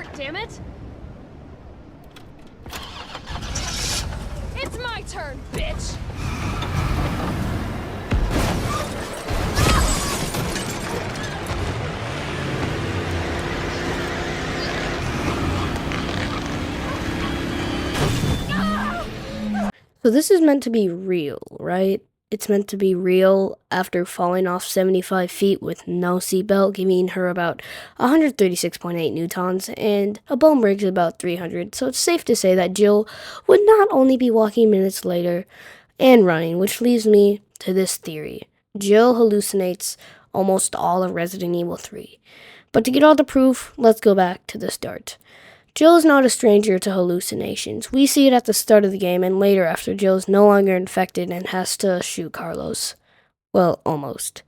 hurt, damn it! It's my turn, bitch! So this is meant to be real, right? It's meant to be real after falling off 75 feet with no seatbelt, giving her about 136.8 newtons, and a bone break is about 300. So it's safe to say that Jill would not only be walking minutes later and running, which leads me to this theory. Jill hallucinates almost all of Resident Evil 3. But to get all the proof, let's go back to the start. Jill is not a stranger to hallucinations. We see it at the start of the game and later after Jill is no longer infected and has to shoot Carlos. Well, almost.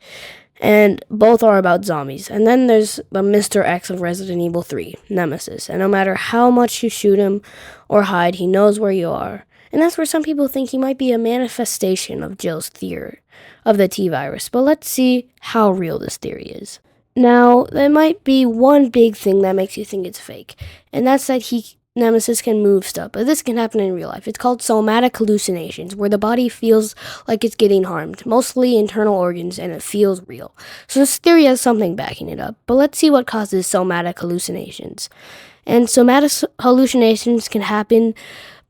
And both are about zombies. And then there's the Mr. X of Resident Evil 3, Nemesis. And no matter how much you shoot him or hide, he knows where you are. And that's where some people think he might be a manifestation of Jill's theory of the T-virus. But let's see how real this theory is. Now, there might be one big thing that makes you think it's fake, and that's that Nemesis can move stuff, but this can happen in real life. It's called somatic hallucinations, where the body feels like it's getting harmed, mostly internal organs, and it feels real. So this theory has something backing it up, but let's see what causes somatic hallucinations. And somatic hallucinations can happen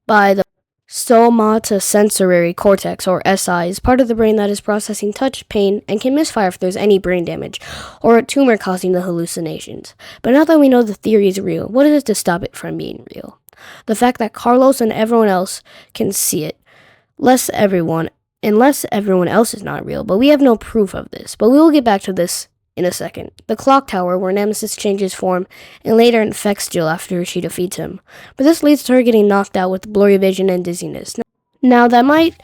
by the somatosensory cortex, or SI, is part of the brain that is processing touch, pain, and can misfire if there's any brain damage or a tumor causing the hallucinations. But now that we know the theory is real, what is it to stop it from being real? The fact that Carlos and everyone else can see it, unless everyone else is not real, but we have no proof of this. But we will get back to this in a second. The clock tower, where Nemesis changes form and later infects Jill after she defeats him. But this leads to her getting knocked out with blurry vision and dizziness. Now that might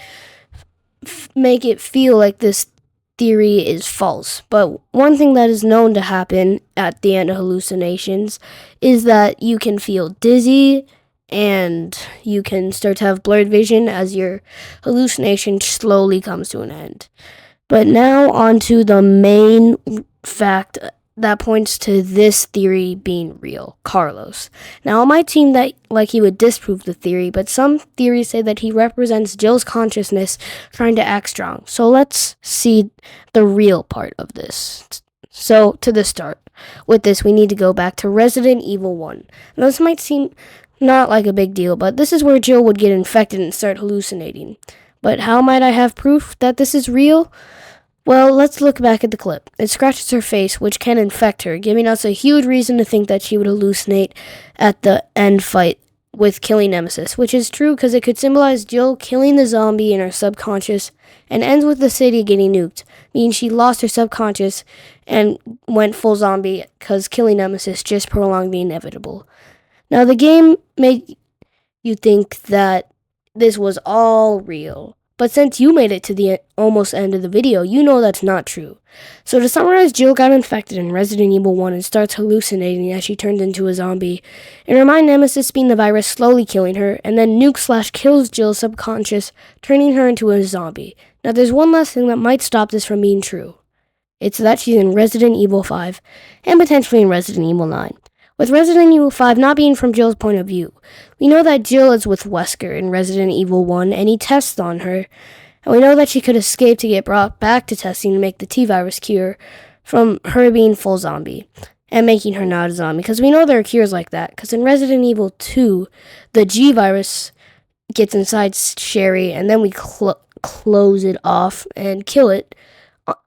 make it feel like this theory is false, but one thing that is known to happen at the end of hallucinations is that you can feel dizzy and you can start to have blurred vision as your hallucination slowly comes to an end. But now onto the main fact that points to this theory being real, Carlos. Now, it might seem that like he would disprove the theory, but some theories say that he represents Jill's consciousness trying to act strong. So let's see the real part of this. So, to the start. With this, we need to go back to Resident Evil 1. Now, this might seem not like a big deal, but this is where Jill would get infected and start hallucinating. But how might I have proof that this is real? Well, let's look back at the clip. It scratches her face, which can infect her, giving us a huge reason to think that she would hallucinate at the end fight with killing Nemesis, which is true because it could symbolize Jill killing the zombie in her subconscious and ends with the city getting nuked, meaning she lost her subconscious and went full zombie because killing Nemesis just prolonged the inevitable. Now, the game made you think that this was all real. But since you made it to the almost end of the video, you know that's not true. So to summarize, Jill got infected in Resident Evil 1 and starts hallucinating as she turns into a zombie. And remind Nemesis being the virus slowly killing her, and then nukes/kills Jill's subconscious, turning her into a zombie. Now there's one last thing that might stop this from being true. It's that she's in Resident Evil 5, and potentially in Resident Evil 9. With Resident Evil 5 not being from Jill's point of view, we know that Jill is with Wesker in Resident Evil 1 and he tests on her, and we know that she could escape to get brought back to testing to make the T-virus cure from her being full zombie and making her not a zombie, because we know there are cures like that, because in Resident Evil 2, the G-virus gets inside Sherry and then we close it off and kill it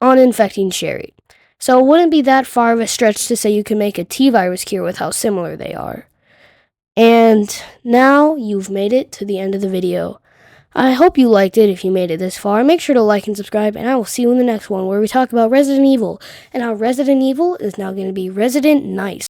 on infecting Sherry. So it wouldn't be that far of a stretch to say you can make a T-virus cure with how similar they are. And now you've made it to the end of the video. I hope you liked it if you made it this far. Make sure to like and subscribe, and I will see you in the next one where we talk about Resident Evil and how Resident Evil is now going to be Resident Nice.